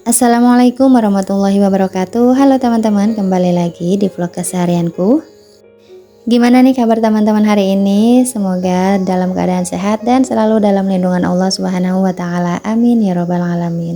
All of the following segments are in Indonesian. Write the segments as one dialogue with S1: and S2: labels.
S1: Assalamualaikum warahmatullahi wabarakatuh. Halo teman-teman, kembali lagi di vlog keseharianku. Gimana nih kabar teman-teman hari ini? Semoga dalam keadaan sehat dan selalu dalam lindungan Allah Subhanahu wa taala. Amin ya robbal alamin.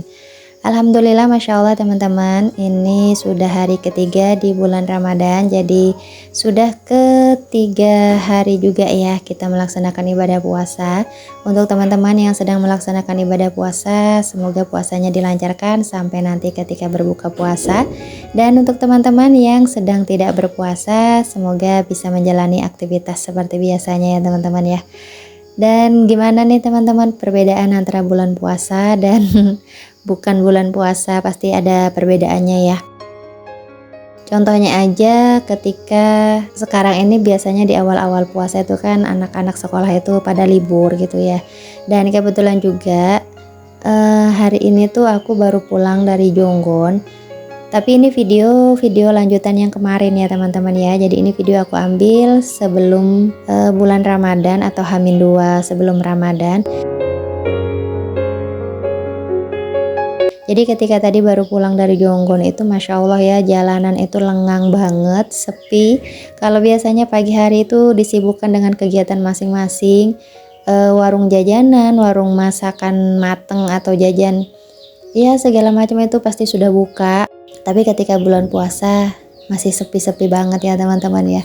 S1: Alhamdulillah, Masya Allah teman-teman, ini sudah hari ketiga di bulan Ramadan. Jadi sudah ketiga hari juga ya kita melaksanakan ibadah puasa. Untuk teman-teman yang sedang melaksanakan ibadah puasa, semoga puasanya dilancarkan sampai nanti ketika berbuka puasa. Dan untuk teman-teman yang sedang tidak berpuasa, semoga bisa menjalani aktivitas seperti biasanya ya teman-teman ya. Dan gimana nih teman-teman perbedaan antara bulan puasa dan bukan bulan puasa? Pasti ada perbedaannya ya. Contohnya aja ketika sekarang ini biasanya di awal-awal puasa itu kan anak-anak sekolah itu pada libur gitu ya. Dan kebetulan juga hari ini tuh aku baru pulang dari Jonggon. Tapi ini video lanjutan yang kemarin ya teman-teman ya. Jadi ini video aku ambil sebelum bulan Ramadan atau H-2 sebelum Ramadan. Jadi ketika tadi baru pulang dari Jonggon itu Masya Allah ya, jalanan itu lengang banget, sepi. Kalau biasanya pagi hari itu disibukkan dengan kegiatan masing-masing, warung jajanan, warung masakan mateng atau jajan ya segala macam itu pasti sudah buka. Tapi ketika bulan puasa masih sepi-sepi banget ya teman-teman ya.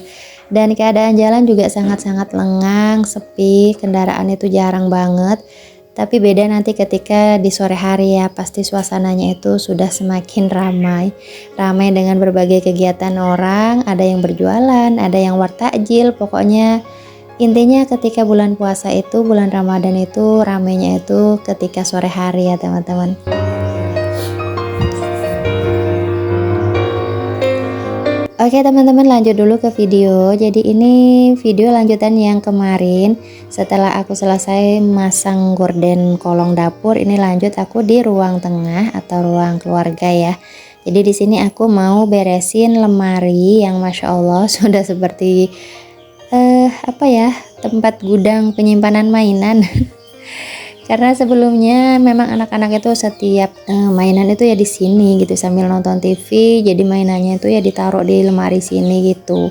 S1: Dan keadaan jalan juga sangat-sangat lengang, sepi, kendaraan itu jarang banget. Tapi beda nanti ketika di sore hari ya, pasti suasananya itu sudah semakin ramai. Ramai dengan berbagai kegiatan orang, ada yang berjualan, ada yang wartajil, pokoknya intinya ketika bulan puasa itu, bulan Ramadan itu ramainya itu ketika sore hari ya teman-teman. Oke teman-teman, lanjut dulu ke video. Jadi ini video lanjutan yang kemarin. Setelah aku selesai masang gorden kolong dapur, ini lanjut aku di ruang tengah atau ruang keluarga ya. Jadi di sini aku mau beresin lemari yang Masya Allah sudah seperti apa ya, tempat gudang penyimpanan mainan. Karena sebelumnya memang anak-anak itu setiap mainan itu ya di sini gitu sambil nonton TV, jadi mainannya itu ya ditaruh di lemari sini gitu.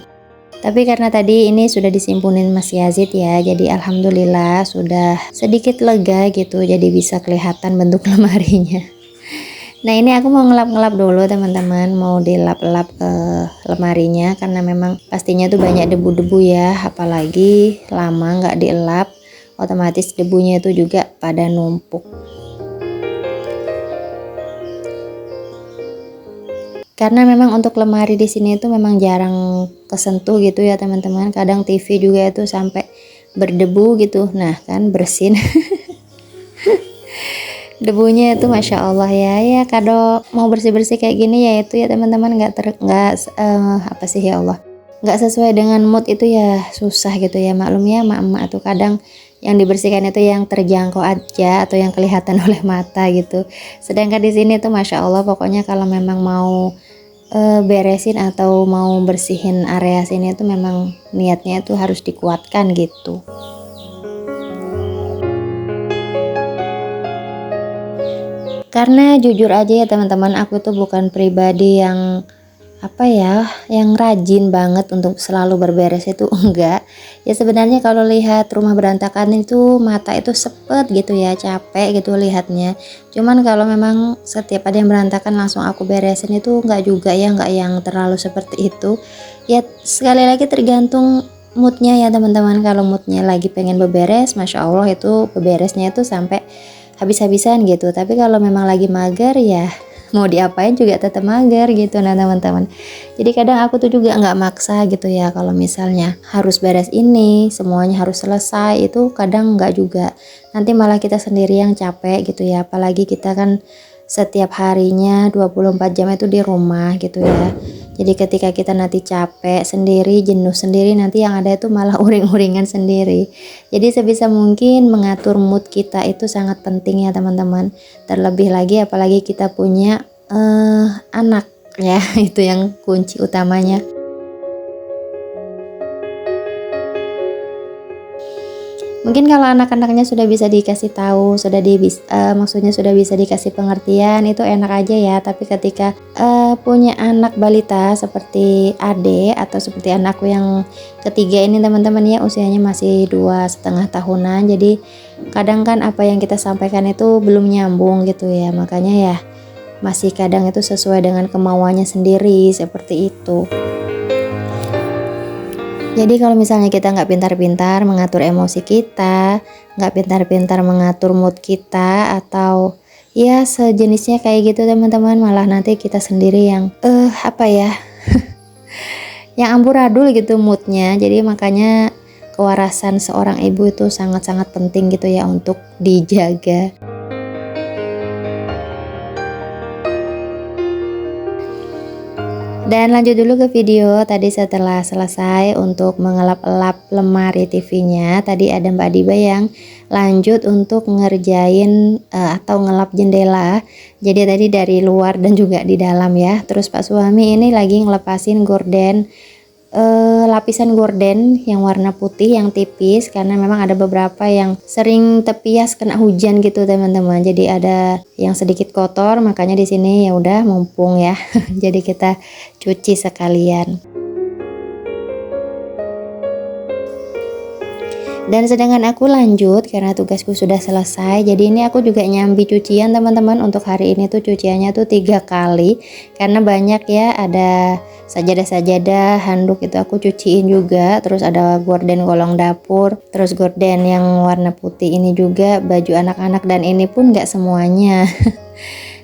S1: Tapi karena tadi ini sudah disimpunin Mas Yazid ya, jadi alhamdulillah sudah sedikit lega gitu, jadi bisa kelihatan bentuk lemarinya. Nah ini aku mau ngelap-ngelap dulu teman-teman, mau dilap-lap lemarinya karena memang pastinya tuh banyak debu-debu ya, apalagi lama nggak dielap. Otomatis debunya itu juga pada numpuk. Karena memang untuk lemari di sini itu memang jarang kesentuh gitu ya teman-teman. Kadang TV juga itu sampai berdebu gitu. Nah kan bersin. Debunya itu Masya Allah ya kalau mau bersih-bersih kayak gini ya itu ya teman-teman apa sih ya Allah, nggak sesuai dengan mood itu ya susah gitu ya. Maklum ya emak-emak tuh kadang yang dibersihkan itu yang terjangkau aja atau yang kelihatan oleh mata gitu. Sedangkan di sini tuh Masya Allah pokoknya kalau memang mau beresin atau mau bersihin area sini tuh memang niatnya itu harus dikuatkan gitu. Karena jujur aja ya teman-teman, aku tuh bukan pribadi yang apa ya, yang rajin banget untuk selalu berberes itu enggak. Ya sebenarnya kalau lihat rumah berantakan itu mata itu sepet gitu ya, capek gitu lihatnya. Cuman kalau memang setiap ada yang berantakan langsung aku beresin itu enggak juga ya, enggak yang terlalu seperti itu. Ya sekali lagi tergantung moodnya ya teman-teman. Kalau moodnya lagi pengen beberes, Masya Allah itu beberesnya itu sampai habis-habisan gitu. Tapi kalau memang lagi mager ya mau diapain juga tetap mager gitu. Nah teman-teman, jadi kadang aku tuh juga nggak maksa gitu ya, kalau misalnya harus beres ini semuanya harus selesai, itu kadang nggak juga, nanti malah kita sendiri yang capek gitu ya. Apalagi kita kan setiap harinya 24 jam itu di rumah gitu ya. Jadi ketika kita nanti capek sendiri, jenuh sendiri, nanti yang ada itu malah uring-uringan sendiri. Jadi sebisa mungkin mengatur mood kita itu sangat penting ya teman-teman. Terlebih lagi apalagi kita punya anak ya, itu yang kunci utamanya. Mungkin kalau anak-anaknya sudah bisa dikasih tahu, maksudnya sudah bisa dikasih pengertian, itu enak aja ya. Tapi ketika punya anak balita seperti Ade atau seperti anakku yang ketiga ini teman-teman ya, usianya masih 2,5 tahunan. Jadi kadang kan apa yang kita sampaikan itu belum nyambung gitu ya. Makanya ya masih kadang itu sesuai dengan kemauannya sendiri seperti itu. Jadi kalau misalnya kita nggak pintar-pintar mengatur emosi kita, nggak pintar-pintar mengatur mood kita, atau ya sejenisnya kayak gitu teman-teman, malah nanti kita sendiri yang apa ya, yang amburadul gitu moodnya. Jadi makanya kewarasan seorang ibu itu sangat-sangat penting gitu ya untuk dijaga. Dan lanjut dulu ke video tadi. Setelah selesai untuk mengelap-elap lemari TV-nya, tadi ada Mbak Diba yang lanjut untuk ngerjain atau ngelap jendela. Jadi tadi dari luar dan juga di dalam ya. Terus Pak suami ini lagi ngelepasin gorden, lapisan gorden yang warna putih yang tipis, karena memang ada beberapa yang sering tepias kena hujan gitu teman-teman. Jadi ada yang sedikit kotor, makanya di sini ya udah mumpung ya. Jadi kita cuci sekalian. Dan sedangkan aku lanjut karena tugasku sudah selesai. Jadi ini aku juga nyambi cucian teman-teman. Untuk hari ini tuh cuciannya tuh 3 kali karena banyak ya, ada sajadah-sajadah, handuk itu aku cuciin juga. Terus ada gorden kolong dapur, terus gorden yang warna putih ini juga baju anak-anak, dan ini pun nggak semuanya.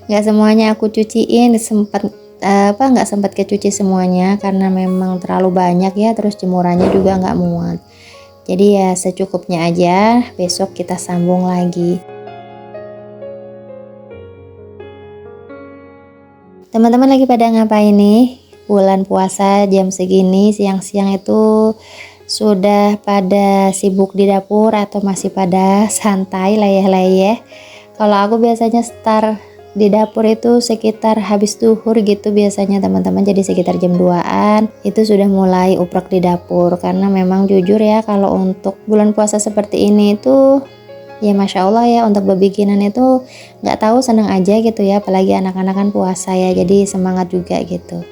S1: Nggak semuanya aku cuciin, nggak sempat kecuci semuanya karena memang terlalu banyak ya. Terus jemurannya juga nggak muat. Jadi ya secukupnya aja, besok kita sambung lagi. Teman-teman lagi pada ngapain nih? Bulan puasa jam segini siang-siang itu sudah pada sibuk di dapur atau masih pada santai leyeh-leyeh? Kalau aku biasanya start di dapur itu sekitar habis duhur gitu biasanya teman-teman. Jadi sekitar jam 2-an itu sudah mulai uprek di dapur, karena memang jujur ya kalau untuk bulan puasa seperti ini itu ya Masya Allah ya, untuk bebikinan itu nggak tahu senang aja gitu ya, apalagi anak-anak kan puasa ya, jadi semangat juga gitu.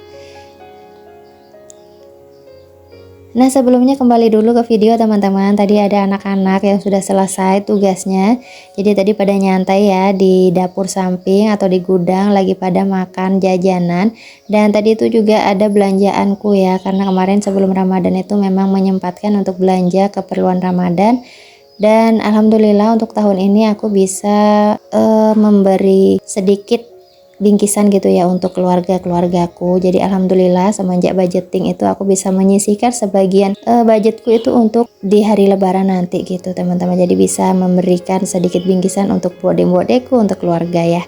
S1: Nah sebelumnya kembali dulu ke video teman-teman. Tadi ada anak-anak yang sudah selesai tugasnya. Jadi tadi pada nyantai ya di dapur samping atau di gudang, lagi pada makan jajanan. Dan tadi itu juga ada belanjaanku ya, karena kemarin sebelum Ramadan itu memang menyempatkan untuk belanja keperluan Ramadan. Dan alhamdulillah untuk tahun ini aku bisa memberi sedikit bingkisan gitu ya untuk keluargaku. Jadi alhamdulillah semenjak budgeting itu aku bisa menyisihkan sebagian budgetku itu untuk di hari lebaran nanti gitu teman-teman. Jadi bisa memberikan sedikit bingkisan untuk bode-bodeku, untuk keluarga ya.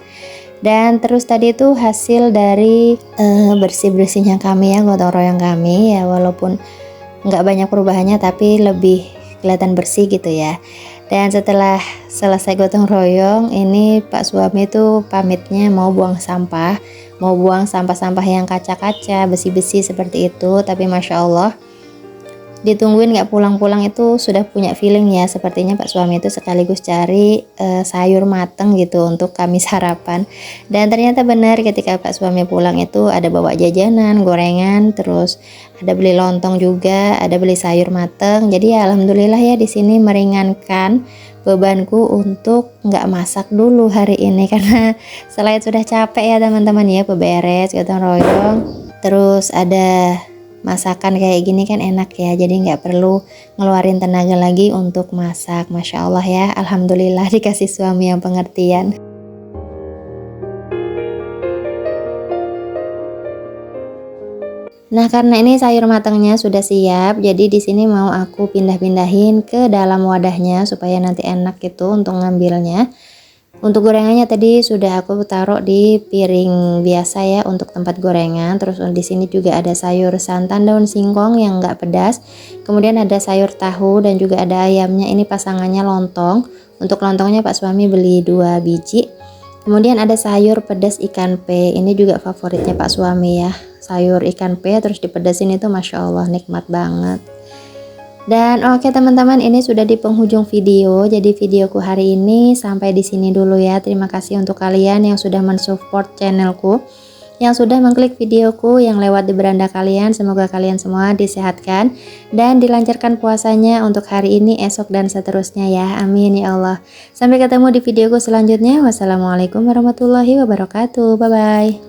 S1: Dan terus tadi itu hasil dari bersih-bersihnya kami ya, gotong royong kami ya, walaupun nggak banyak perubahannya tapi lebih kelihatan bersih gitu ya. Dan setelah selesai gotong royong, ini Pak suami tuh pamitnya mau buang sampah, mau buang sampah-sampah yang kaca-kaca, besi-besi seperti itu. Tapi Masya Allah, ditungguin nggak pulang-pulang itu sudah punya feeling ya, sepertinya Pak suami itu sekaligus cari sayur mateng gitu untuk kami sarapan. Dan ternyata benar, ketika Pak suami pulang itu ada bawa jajanan, gorengan, terus ada beli lontong juga, ada beli sayur mateng. Jadi ya alhamdulillah ya, di sini meringankan bebanku untuk nggak masak dulu hari ini, karena selain sudah capek ya teman-teman ya, beberes gotong royong, terus ada masakan kayak gini kan enak ya, jadi nggak perlu ngeluarin tenaga lagi untuk masak. Masya Allah ya, alhamdulillah dikasih suami yang pengertian. Nah karena ini sayur matangnya sudah siap, jadi di sini mau aku pindah-pindahin ke dalam wadahnya supaya nanti enak gitu untuk ngambilnya. Untuk gorengannya tadi sudah aku taruh di piring biasa ya untuk tempat gorengan. Terus di sini juga ada sayur santan daun singkong yang enggak pedas. Kemudian ada sayur tahu dan juga ada ayamnya. Ini pasangannya lontong. Untuk lontongnya Pak suami beli 2 biji. Kemudian ada sayur pedas ikan pe. Ini juga favoritnya Pak suami ya. Sayur ikan pe terus dipedasin itu Masya Allah nikmat banget. Dan oke teman-teman, ini sudah di penghujung video. Jadi videoku hari ini sampai di sini dulu ya. Terima kasih untuk kalian yang sudah mensupport channelku, yang sudah mengklik videoku, yang lewat di beranda kalian. Semoga kalian semua disehatkan dan dilancarkan puasanya untuk hari ini, esok, dan seterusnya ya. Amin ya Allah. Sampai ketemu di videoku selanjutnya. Wassalamualaikum warahmatullahi wabarakatuh. Bye bye.